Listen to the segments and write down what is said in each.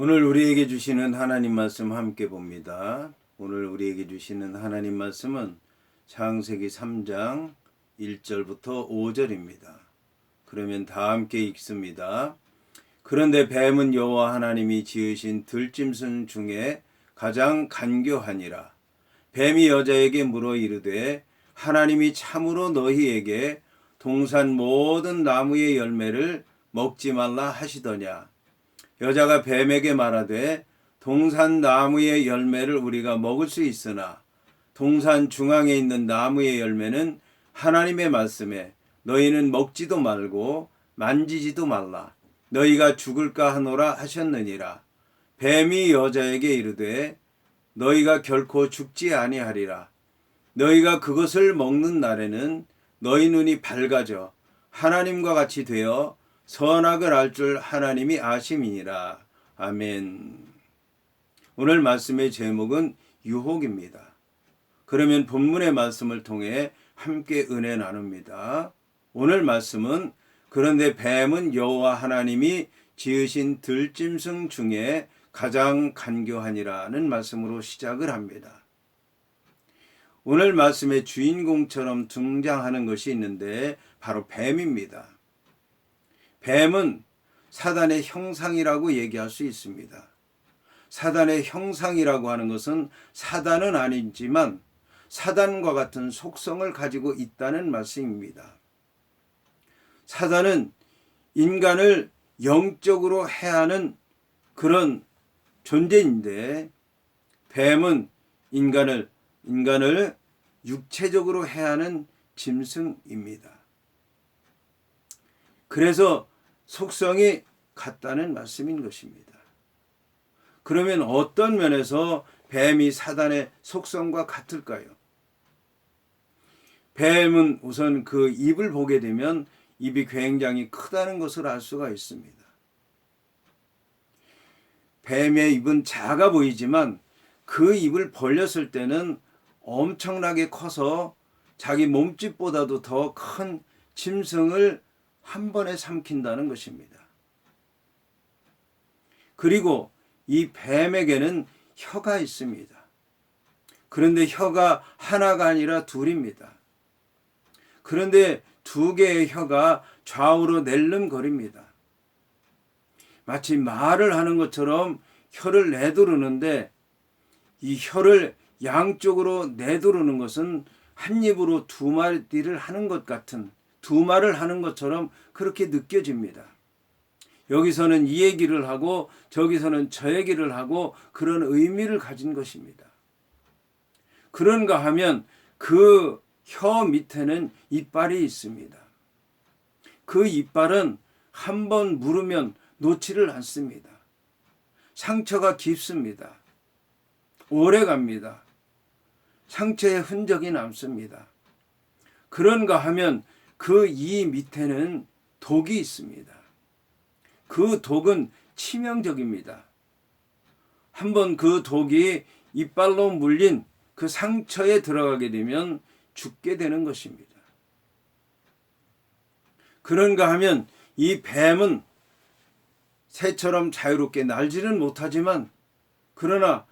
오늘 우리에게 주시는 하나님 말씀 함께 봅니다. 오늘 우리에게 주시는 하나님 말씀은 창세기 3장 1절부터 5절입니다. 그러면 다 함께 읽습니다. 그런데 뱀은 여호와 하나님이 지으신 들짐승 중에 가장 간교하니라. 뱀이 여자에게 물어 이르되 하나님이 참으로 너희에게 동산 모든 나무의 열매를 먹지 말라 하시더냐. 여자가 뱀에게 말하되 동산 나무의 열매를 우리가 먹을 수 있으나 동산 중앙에 있는 나무의 열매는 하나님의 말씀에 너희는 먹지도 말고 만지지도 말라. 너희가 죽을까 하노라 하셨느니라. 뱀이 여자에게 이르되 너희가 결코 죽지 아니하리라. 너희가 그것을 먹는 날에는 너희 눈이 밝아져 하나님과 같이 되어 선악을 알 줄 하나님이 아심이니라. 아멘. 오늘 말씀의 제목은 유혹입니다. 그러면 본문의 말씀을 통해 함께 은혜 나눕니다. 오늘 말씀은 그런데 뱀은 여호와 하나님이 지으신 들짐승 중에 가장 간교하니라는 말씀으로 시작을 합니다. 오늘 말씀의 주인공처럼 등장하는 것이 있는데 바로 뱀입니다. 뱀은 사단의 형상이라고 얘기할 수 있습니다. 사단의 형상이라고 하는 것은 사단은 아니지만 사단과 같은 속성을 가지고 있다는 말씀입니다. 사단은 인간을 영적으로 해하는 그런 존재인데 뱀은 인간을 육체적으로 해하는 짐승입니다. 그래서 속성이 같다는 말씀인 것입니다. 그러면 어떤 면에서 뱀이 사단의 속성과 같을까요? 뱀은 우선 그 입을 보게 되면 입이 굉장히 크다는 것을 알 수가 있습니다. 뱀의 입은 작아 보이지만 그 입을 벌렸을 때는 엄청나게 커서 자기 몸집보다도 더 큰 짐승을 한 번에 삼킨다는 것입니다. 그리고 이 뱀에게는 혀가 있습니다. 그런데 혀가 하나가 아니라 둘입니다. 그런데 두 개의 혀가 좌우로 낼름거립니다. 마치 말을 하는 것처럼 혀를 내두르는데 이 혀를 양쪽으로 내두르는 것은 한 입으로 두 마디를 하는 것 같은 두 말을 하는 것처럼 그렇게 느껴집니다. 여기서는 이 얘기를 하고 저기서는 저 얘기를 하고 그런 의미를 가진 것입니다. 그런가 하면 그 혀 밑에는 이빨이 있습니다. 그 이빨은 한번 물으면 놓지를 않습니다. 상처가 깊습니다. 오래 갑니다. 상처의 흔적이 남습니다. 그런가 하면 그 이 밑에는 독이 있습니다. 그 독은 치명적입니다. 한번 그 독이 이빨로 물린 그 상처에 들어가게 되면 죽게 되는 것입니다. 그런가 하면 이 뱀은 새처럼 자유롭게 날지는 못하지만 그러나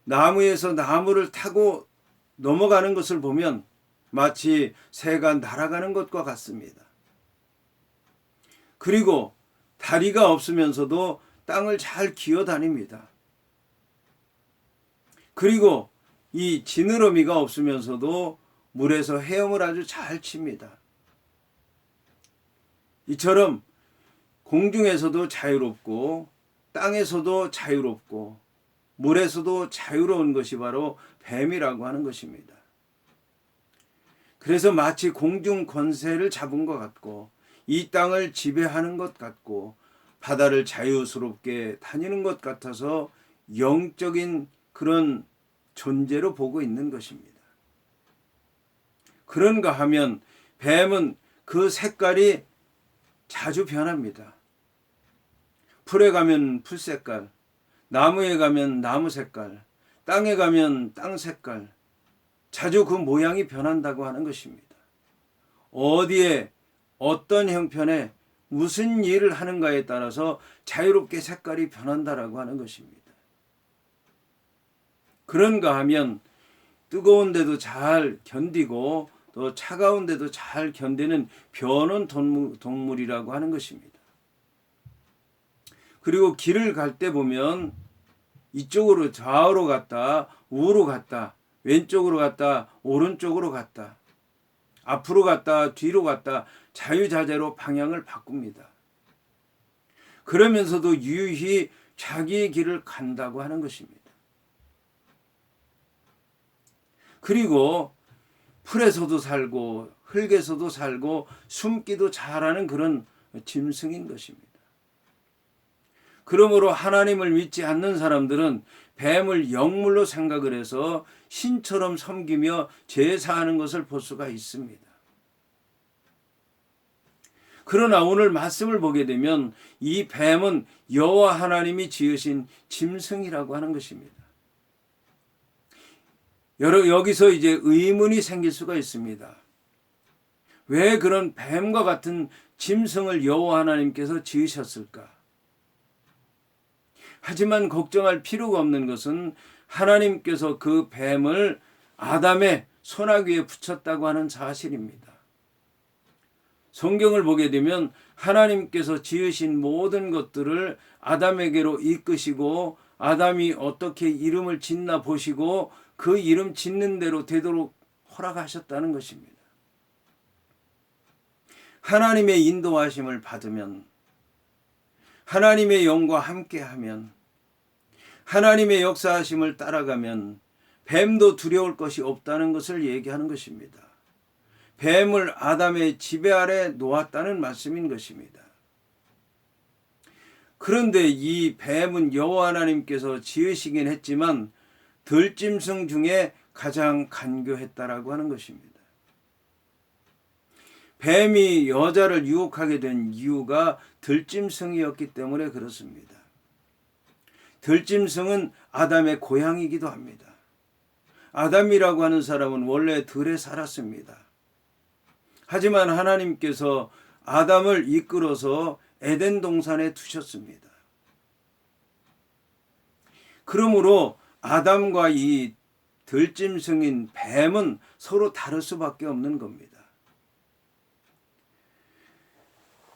나무에서 나무를 타고 넘어가는 것을 보면 마치 새가 날아가는 것과 같습니다. 그리고 다리가 없으면서도 땅을 잘 기어다닙니다. 그리고 이 지느러미가 없으면서도 물에서 헤엄을 아주 잘 칩니다. 이처럼 공중에서도 자유롭고 땅에서도 자유롭고 물에서도 자유로운 것이 바로 뱀이라고 하는 것입니다. 그래서 마치 공중 권세를 잡은 것 같고 이 땅을 지배하는 것 같고 바다를 자유스럽게 다니는 것 같아서 영적인 그런 존재로 보고 있는 것입니다. 그런가 하면 뱀은 그 색깔이 자주 변합니다. 풀에 가면 풀 색깔, 나무에 가면 나무 색깔, 땅에 가면 땅 색깔, 자주 그 모양이 변한다고 하는 것입니다. 어디에 어떤 형편에 무슨 일을 하는가에 따라서 자유롭게 색깔이 변한다라고 하는 것입니다. 그런가 하면 뜨거운데도 잘 견디고 또 차가운데도 잘 견디는 변온 동물이라고 하는 것입니다. 그리고 길을 갈 때 보면 이쪽으로 좌우로 갔다 우로 갔다 왼쪽으로 갔다 오른쪽으로 갔다 앞으로 갔다 뒤로 갔다 자유자재로 방향을 바꿉니다. 그러면서도 유유히 자기의 길을 간다고 하는 것입니다. 그리고 풀에서도 살고 흙에서도 살고 숨기도 잘하는 그런 짐승인 것입니다. 그러므로 하나님을 믿지 않는 사람들은 뱀을 영물로 생각을 해서 신처럼 섬기며 제사하는 것을 볼 수가 있습니다. 그러나 오늘 말씀을 보게 되면 이 뱀은 여호와 하나님이 지으신 짐승이라고 하는 것입니다. 여기서 이제 의문이 생길 수가 있습니다. 왜 그런 뱀과 같은 짐승을 여호와 하나님께서 지으셨을까? 하지만 걱정할 필요가 없는 것은 하나님께서 그 뱀을 아담의 손아귀에 붙였다고 하는 사실입니다. 성경을 보게 되면 하나님께서 지으신 모든 것들을 아담에게로 이끄시고 아담이 어떻게 이름을 짓나 보시고 그 이름 짓는 대로 되도록 허락하셨다는 것입니다. 하나님의 인도하심을 받으면 하나님의 영과 함께하면 하나님의 역사하심을 따라가면 뱀도 두려울 것이 없다는 것을 얘기하는 것입니다. 뱀을 아담의 지배 아래 놓았다는 말씀인 것입니다. 그런데 이 뱀은 여호와 하나님께서 지으시긴 했지만 들짐승 중에 가장 간교했다라고 하는 것입니다. 뱀이 여자를 유혹하게 된 이유가 들짐승이었기 때문에 그렇습니다. 들짐승은 아담의 고향이기도 합니다. 아담이라고 하는 사람은 원래 들에 살았습니다. 하지만 하나님께서 아담을 이끌어서 에덴 동산에 두셨습니다. 그러므로 아담과 이 들짐승인 뱀은 서로 다를 수밖에 없는 겁니다.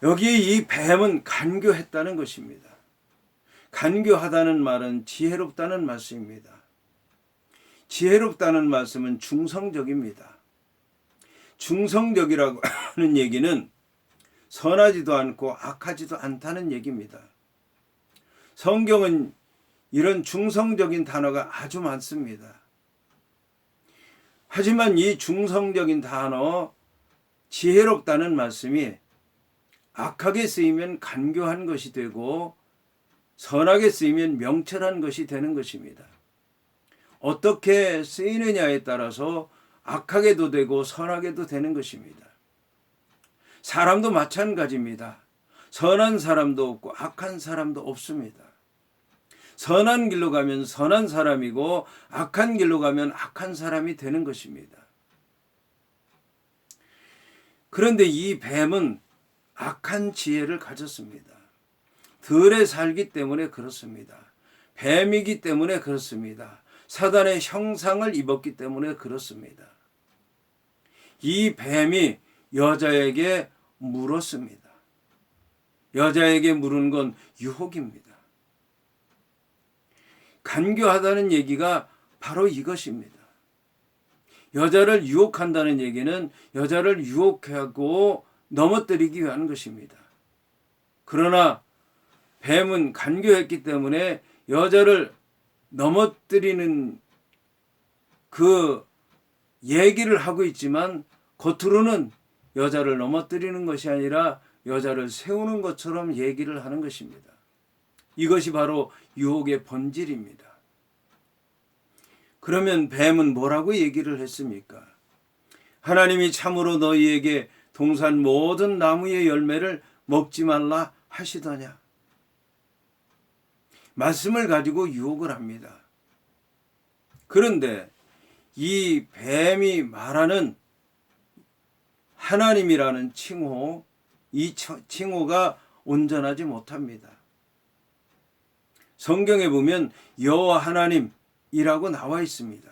여기에 이 뱀은 간교했다는 것입니다. 간교하다는 말은 지혜롭다는 말씀입니다. 지혜롭다는 말씀은 중성적입니다. 중성적이라고 하는 얘기는 선하지도 않고 악하지도 않다는 얘기입니다. 성경은 이런 중성적인 단어가 아주 많습니다. 하지만 이 중성적인 단어, 지혜롭다는 말씀이 악하게 쓰이면 간교한 것이 되고 선하게 쓰이면 명철한 것이 되는 것입니다. 어떻게 쓰이느냐에 따라서 악하게도 되고 선하게도 되는 것입니다. 사람도 마찬가지입니다. 선한 사람도 없고 악한 사람도 없습니다. 선한 길로 가면 선한 사람이고 악한 길로 가면 악한 사람이 되는 것입니다. 그런데 이 뱀은 악한 지혜를 가졌습니다. 들에 살기 때문에 그렇습니다. 뱀이기 때문에 그렇습니다. 사단의 형상을 입었기 때문에 그렇습니다. 이 뱀이 여자에게 물었습니다. 여자에게 물은 건 유혹입니다. 간교하다는 얘기가 바로 이것입니다. 여자를 유혹한다는 얘기는 여자를 유혹하고 넘어뜨리기 위한 것입니다. 그러나 뱀은 간교했기 때문에 여자를 넘어뜨리는 그 얘기를 하고 있지만 겉으로는 여자를 넘어뜨리는 것이 아니라 여자를 세우는 것처럼 얘기를 하는 것입니다. 이것이 바로 유혹의 본질입니다. 그러면 뱀은 뭐라고 얘기를 했습니까? 하나님이 참으로 너희에게 동산 모든 나무의 열매를 먹지 말라 하시더냐? 말씀을 가지고 유혹을 합니다. 그런데 이 뱀이 말하는 하나님이라는 칭호, 이 칭호가 온전하지 못합니다. 성경에 보면 여호와 하나님이라고 나와 있습니다.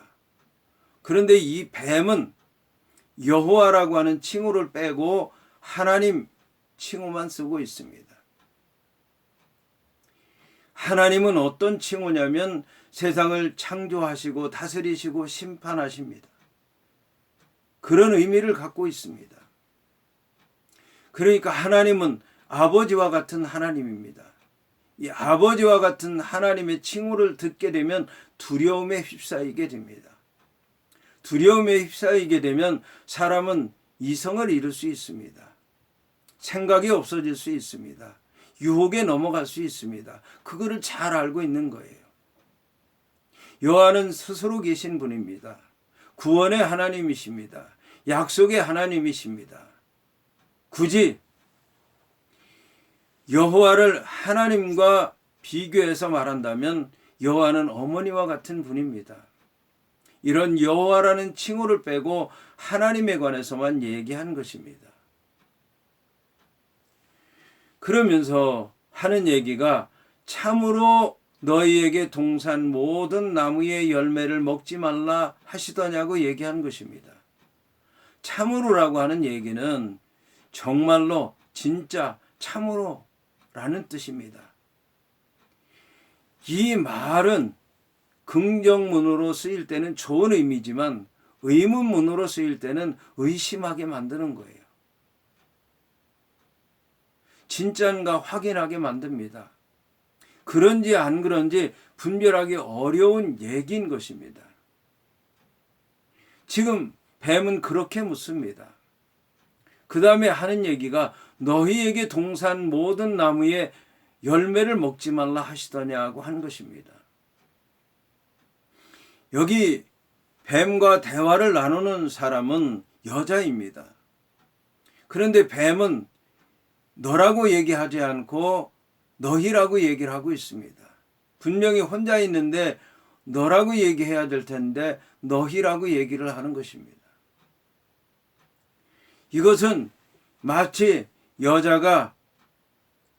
그런데 이 뱀은 여호와라고 하는 칭호를 빼고 하나님 칭호만 쓰고 있습니다. 하나님은 어떤 칭호냐면 세상을 창조하시고 다스리시고 심판하십니다. 그런 의미를 갖고 있습니다. 그러니까 하나님은 아버지와 같은 하나님입니다. 이 아버지와 같은 하나님의 칭호를 듣게 되면 두려움에 휩싸이게 됩니다. 두려움에 휩싸이게 되면 사람은 이성을 잃을 수 있습니다. 생각이 없어질 수 있습니다. 유혹에 넘어갈 수 있습니다. 그거를 잘 알고 있는 거예요. 여호와는 스스로 계신 분입니다. 구원의 하나님이십니다. 약속의 하나님이십니다. 굳이 여호와를 하나님과 비교해서 말한다면 여호와는 어머니와 같은 분입니다. 이런 여호와라는 칭호를 빼고 하나님에 관해서만 얘기한 것입니다. 그러면서 하는 얘기가 참으로 너희에게 동산 모든 나무의 열매를 먹지 말라 하시더냐고 얘기한 것입니다. 참으로라고 하는 얘기는 정말로 진짜 참으로라는 뜻입니다. 이 말은 긍정문으로 쓰일 때는 좋은 의미지만 의문문으로 쓰일 때는 의심하게 만드는 거예요. 진짠가 확인하게 만듭니다. 그런지 안 그런지 분별하기 어려운 얘기인 것입니다. 지금 뱀은 그렇게 묻습니다. 그 다음에 하는 얘기가 너희에게 동산 모든 나무의 열매를 먹지 말라 하시더냐고 한 것입니다. 여기 뱀과 대화를 나누는 사람은 여자입니다. 그런데 뱀은 너라고 얘기하지 않고 너희라고 얘기를 하고 있습니다. 분명히 혼자 있는데 너라고 얘기해야 될 텐데 너희라고 얘기를 하는 것입니다. 이것은 마치 여자가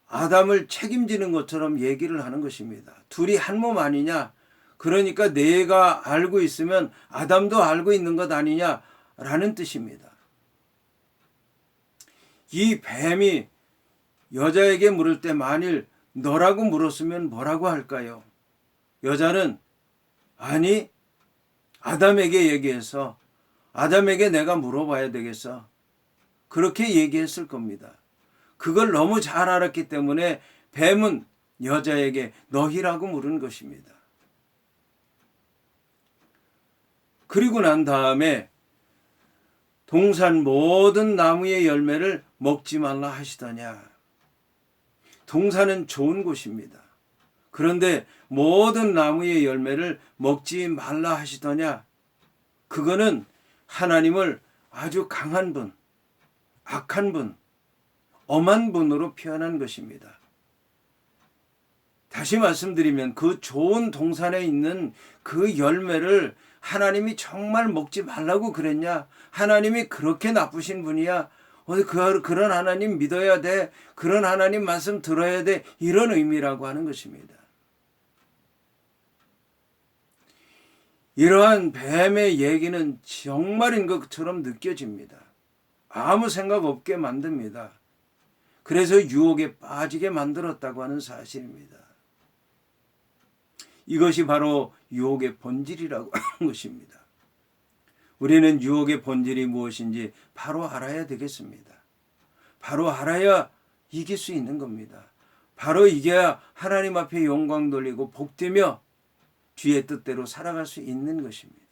아담을 책임지는 것처럼 얘기를 하는 것입니다. 둘이 한 몸 아니냐? 그러니까 내가 알고 있으면 아담도 알고 있는 것 아니냐라는 뜻입니다. 이 뱀이 여자에게 물을 때 만일 너라고 물었으면 뭐라고 할까요? 여자는 아니 아담에게 얘기해서 아담에게 내가 물어봐야 되겠어. 그렇게 얘기했을 겁니다. 그걸 너무 잘 알았기 때문에 뱀은 여자에게 너희라고 물은 것입니다. 그리고 난 다음에 동산 모든 나무의 열매를 먹지 말라 하시더냐. 동산은 좋은 곳입니다. 그런데 모든 나무의 열매를 먹지 말라 하시더냐. 그거는 하나님을 아주 강한 분, 악한 분, 엄한 분으로 표현한 것입니다. 다시 말씀드리면 그 좋은 동산에 있는 그 열매를 하나님이 정말 먹지 말라고 그랬냐? 하나님이 그렇게 나쁘신 분이야? 그런 하나님 믿어야 돼? 그런 하나님 말씀 들어야 돼? 이런 의미라고 하는 것입니다. 이러한 뱀의 얘기는 정말인 것처럼 느껴집니다. 아무 생각 없게 만듭니다. 그래서 유혹에 빠지게 만들었다고 하는 사실입니다. 이것이 바로 유혹의 본질이라고 하는 것입니다. 우리는 유혹의 본질이 무엇인지 바로 알아야 되겠습니다. 바로 알아야 이길 수 있는 겁니다. 바로 이겨야 하나님 앞에 영광 돌리고 복되며 주의 뜻대로 살아갈 수 있는 것입니다.